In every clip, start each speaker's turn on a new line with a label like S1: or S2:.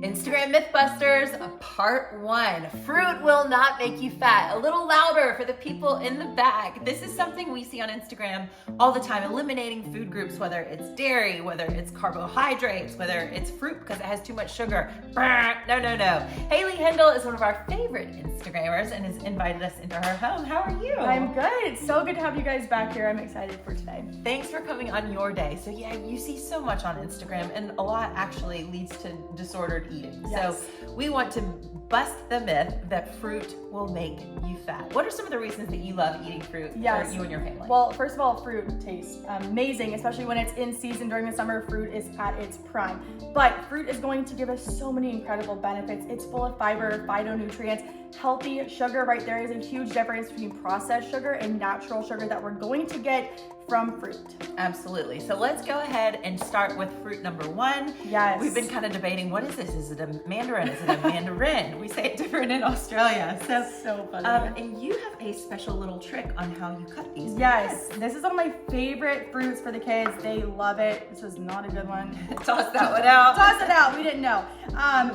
S1: Instagram Mythbusters, part 1. Fruit will not make you fat. A little louder for the people in the back. This is something we see on Instagram all the time, eliminating food groups, whether it's dairy, whether it's carbohydrates, whether it's fruit because it has too much sugar. No. Haley Hindle is one of our favorite Instagrammers and has invited us into her home. How are you?
S2: I'm good. It's so good to have you guys back here. I'm excited for today.
S1: Thanks for coming on your day. So yeah, you see so much on Instagram and a lot actually leads to disordered eating.
S2: Yes.
S1: So we want to bust the myth that fruit will make you fat. What are some of the reasons that you love eating fruit for you and your family?
S2: Well, first of all, fruit tastes amazing, especially when it's in season during the summer. Fruit is at its prime. But fruit is going to give us so many incredible benefits. It's full of fiber, phytonutrients, healthy sugar. Right there is a huge difference between processed sugar and natural sugar that we're going to get from fruit.
S1: Absolutely. So let's go ahead and start with fruit number 1.
S2: Yes.
S1: We've been kind of debating, what is this? Is it a mandarin? Is it a mandarin? We say it different in Australia.
S2: So funny.
S1: And you have a special little trick on how you cut these.
S2: Yes, this is one of my favorite fruits for the kids. They love it. This was not a good one.
S1: Toss that one out.
S2: Toss it out, we didn't know.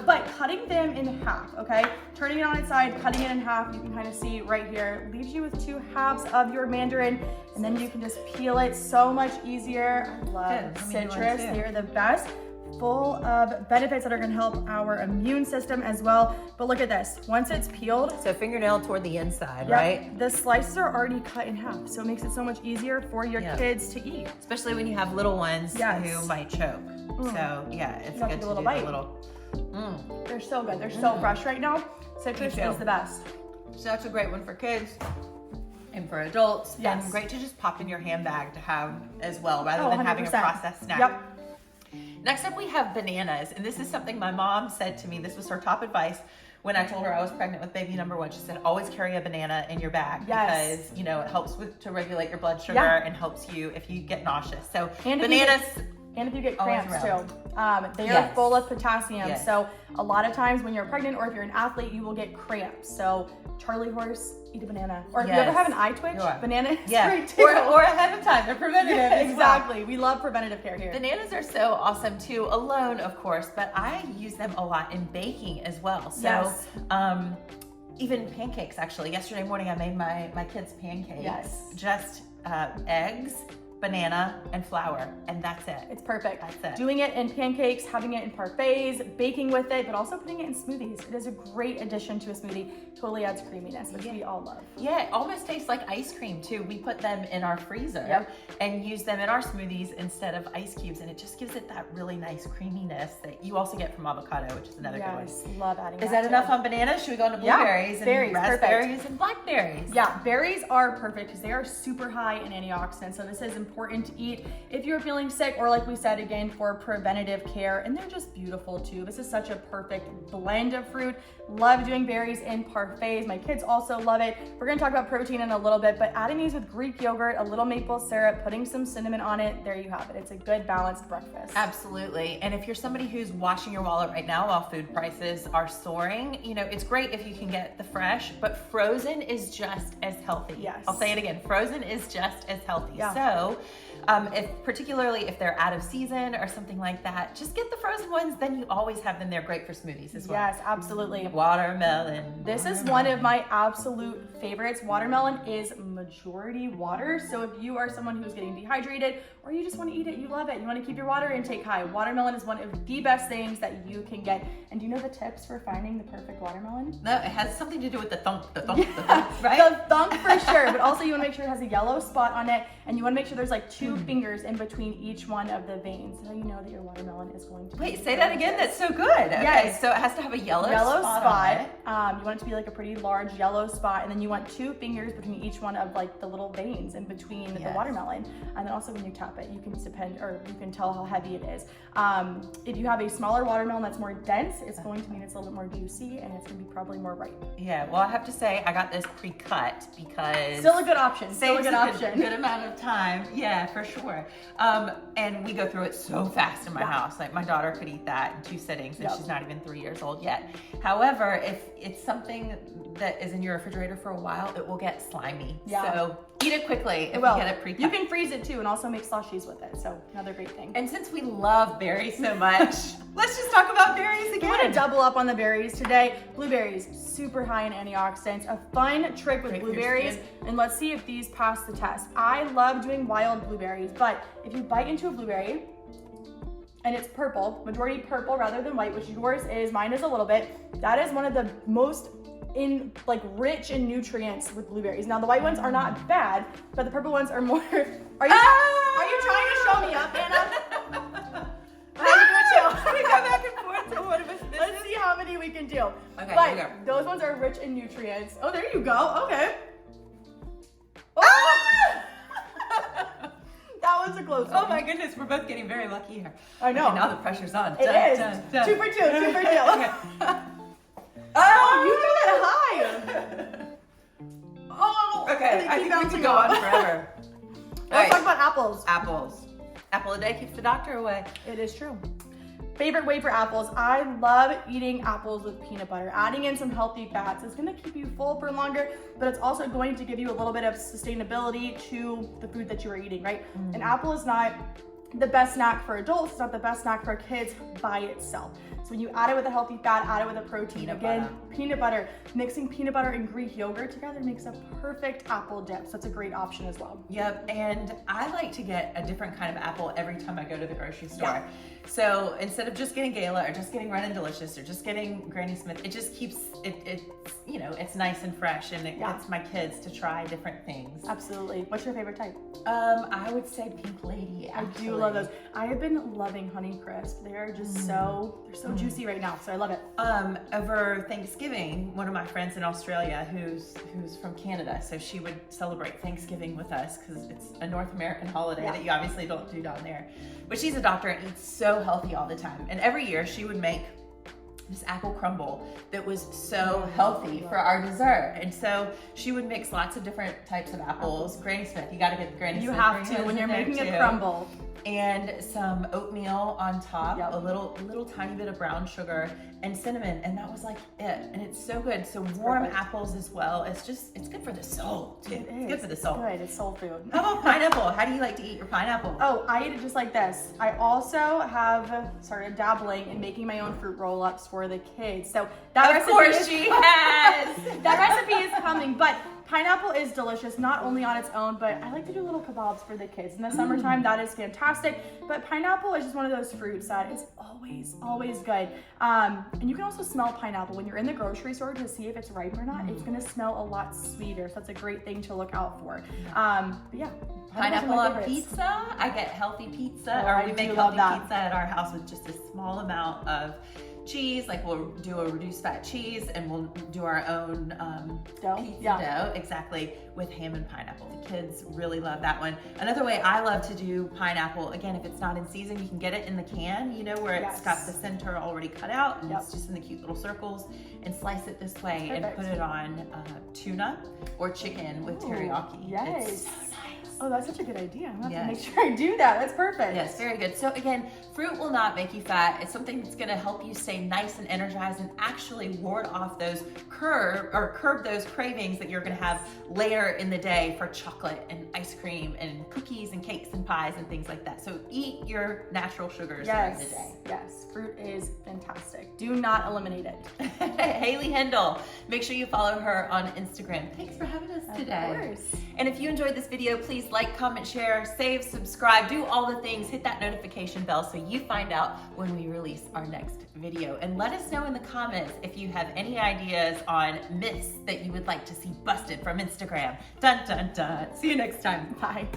S2: But cutting them in half, okay? Turning it on its side, cutting it in half, you can kind of see right here, leaves you with 2 halves of your mandarin, and then you can just peel it so much easier. I love citrus, they're the best. Full of benefits that are gonna help our immune system as well. But look at this, once it's peeled.
S1: So fingernail toward the inside, right?
S2: The slices are already cut in half, so it makes it so much easier for your kids to eat.
S1: Especially when you have little ones who might choke. So yeah, it's good to do a little.
S2: They're so good, they're so fresh right now. Citrus is the best.
S1: So that's a great one for kids and for adults.
S2: Yes.
S1: And great to just pop in your handbag to have as well, rather than having a
S2: 100%.
S1: processed snack.
S2: Yep.
S1: Next up, we have bananas. And this is something my mom said to me. This was her top advice when I told her I was pregnant with baby number 1. She said, always carry a banana in your bag because, you know, it helps to regulate your blood sugar and helps you if you get nauseous. So bananas.
S2: And if you get cramps too. They are full of potassium. So a lot of times when you're pregnant or if you're an athlete, you will get cramps. So Charlie horse, eat a banana. Or if you ever have an eye twitch, banana is great too.
S1: Or ahead of time, they're preventative.
S2: Exactly, we love preventative care here.
S1: Bananas are so awesome too, alone of course, but I use them a lot in baking as well. So even pancakes actually. Yesterday morning I made my kids pancakes. Just eggs, banana, and flour, and that's it.
S2: It's perfect.
S1: That's it.
S2: Doing it in pancakes, having it in parfaits, baking with it, but also putting it in smoothies. It is a great addition to a smoothie. Totally adds creaminess, which we all love.
S1: Yeah, it almost tastes like ice cream too. We put them in our freezer and use them in our smoothies instead of ice cubes, and it just gives it that really nice creaminess that you also get from avocado, which is another good one.
S2: Yes, love adding that.
S1: Is that enough on bananas? Should we go on to blueberries and
S2: berries,
S1: raspberries and blackberries?
S2: Yeah, berries are perfect because they are super high in antioxidants, so this is important to eat if you're feeling sick or, like we said again, for preventative care, and they're just beautiful too. This is such a perfect blend of fruit. Love doing berries in parfaits. My kids also love it. We're gonna talk about protein in a little bit, but adding these with Greek yogurt, a little maple syrup, putting some cinnamon on it, there you have it. It's a good balanced breakfast.
S1: Absolutely. And if you're somebody who's washing your wallet right now while food prices are soaring, you know, it's great if you can get the fresh, but frozen is just as healthy.
S2: Yes.
S1: I'll say it again, frozen is just as healthy. So particularly if they're out of season or something like that, just get the frozen ones, then you always have them. They're great for smoothies as well.
S2: Yes, absolutely.
S1: Watermelon.
S2: This is one of my absolute favorites. Watermelon is majority water. So if you are someone who's getting dehydrated or you just want to eat it, you love it, you want to keep your water intake high, watermelon is one of the best things that you can get. And do you know the tips for finding the perfect watermelon?
S1: No, it has something to do with the thump, right?
S2: The thump for sure, but also you want to make sure it has a yellow spot on it, and you want to make sure there's like 2 fingers in between each one of the veins, so you know that your watermelon is going to
S1: Wait, say that again. That's so good. Okay, so it has to have a yellow spot on it.
S2: You want it to be like a pretty large yellow spot, and then you want 2 fingers between each one of like the little veins in between the watermelon. And then also when you tap it, you can tell how heavy it is. If you have a smaller watermelon that's more dense, it's going to mean it's a little bit more juicy and it's going to be probably more ripe.
S1: Yeah, well, I have to say I got this pre-cut because
S2: still a good option.
S1: Good amount of time. Yeah, for sure. And we go through it so fast in my house. Like my daughter could eat that in 2 sittings, and she's not even 3 years old yet. However, if it's something that is in your refrigerator for a while, it will get slimy. So eat it quickly if you get it pre-cut.
S2: You can freeze it too and also make slushies with it. So another great thing.
S1: And since we love berries so much, Let's just talk about berries
S2: I'm
S1: again.
S2: gonna double up on the berries today. Blueberries, super high in antioxidants. A fun trick with
S1: Great for your
S2: blueberries,
S1: skin.
S2: and let's see if these pass the test. I love doing wild blueberries, but if you bite into a blueberry and it's purple, majority purple rather than white, which yours is, mine is a little bit, that is one of the most rich in nutrients with blueberries. Now the white ones are not bad, but the purple ones are more. Are you trying to show me up, Anna?
S1: We go back and forth to one of us.
S2: Let's see how many we can do.
S1: Okay,
S2: but
S1: here we go.
S2: those ones are rich in nutrients. Oh, there you go. Okay. Oh! That was a close one.
S1: Oh my goodness, we're both getting very lucky here.
S2: I know.
S1: Okay, now the pressure's on.
S2: It is. 2 for 2. 2 for 2.
S1: Okay.
S2: Oh, you threw that high. Oh.
S1: Okay,
S2: They
S1: I
S2: keep
S1: think we
S2: bouncing
S1: could go
S2: off.
S1: on forever.
S2: Let's talk about apples.
S1: Apples. Apple a day keeps the doctor away.
S2: It is true. Favorite way for apples. I love eating apples with peanut butter. Adding in some healthy fats is gonna keep you full for longer, but it's also going to give you a little bit of sustainability to the food that you are eating, right? An apple is not the best snack for adults, it's not the best snack for kids by itself. So when you add it with a healthy fat, add it with a protein, peanut butter, mixing peanut butter and Greek yogurt together makes a perfect apple dip. So it's a great option as well.
S1: Yep, and I like to get a different kind of apple every time I go to the grocery store.
S2: Yeah.
S1: So instead of just getting Gala or just getting Ren and Delicious or just getting Granny Smith, it just keeps it's nice and fresh, and it gets my kids to try different things.
S2: Absolutely. What's your favorite type?
S1: I would say Pink Lady. Actually.
S2: I do love those. I have been loving Honey Crisp. They are just so juicy right now, so I love it.
S1: Over Thanksgiving, one of my friends in Australia who's from Canada, so she would celebrate Thanksgiving with us because it's a North American holiday that you obviously don't do down there. But she's a doctor and eats so healthy all the time. And every year she would make this apple crumble that was so healthy for our dessert. And so she would mix lots of different types of apples. Granny Smith, you gotta get the Granny Smith.
S2: You have to when you're making a crumble.
S1: And some oatmeal on top, a little tiny bit of brown sugar and cinnamon, and that was like it. And it's so good. So warm apples as well. It's good for the soul too. It's good for the soul.
S2: Good, it's soul food.
S1: How about pineapple? How do you like to eat your pineapple?
S2: Oh, I eat it just like this. I also have started dabbling in making my own fruit roll-ups for the kids. So that
S1: Of course she has.
S2: That recipe is coming, but pineapple is delicious, not only on its own, but I like to do little kebabs for the kids. In the summertime, that is fantastic. But pineapple is just one of those fruits that is always good. And you can also smell pineapple when you're in the grocery store to see if it's ripe or not. It's gonna smell a lot sweeter, so that's a great thing to look out for. But yeah.
S1: Pineapple on pizza. I get healthy pizza, or we make healthy pizza at our house with just a small amount of cheese. Like we'll do a reduced fat cheese, and we'll do our own pizza dough, exactly, with ham and pineapple. The kids really love that one. Another way I love to do pineapple, again, if it's not in season, you can get it in the can, where it's got the center already cut out, and it's just in the cute little circles, and slice it this way and put it on tuna or chicken with teriyaki.
S2: Yes.
S1: It's so nice.
S2: Oh, that's such a good idea. I'm gonna have to make sure I do that. That's perfect.
S1: Yes, very good. So again, fruit will not make you fat. It's something that's gonna help you stay nice and energized and actually ward off those curb those cravings that you're gonna have later in the day for chocolate and ice cream and cookies and cakes and pies and things like that. So eat your natural sugars during the day.
S2: Yes, fruit is fantastic. Do not eliminate it.
S1: Haley Hendel, make sure you follow her on Instagram. Thanks for having us today.
S2: Of course.
S1: And if you enjoyed this video, please like, comment, share, save, subscribe, do all the things, hit that notification bell so you find out when we release our next video. And let us know in the comments if you have any ideas on myths that you would like to see busted from Instagram. Dun, dun, dun. See you next time.
S2: Bye.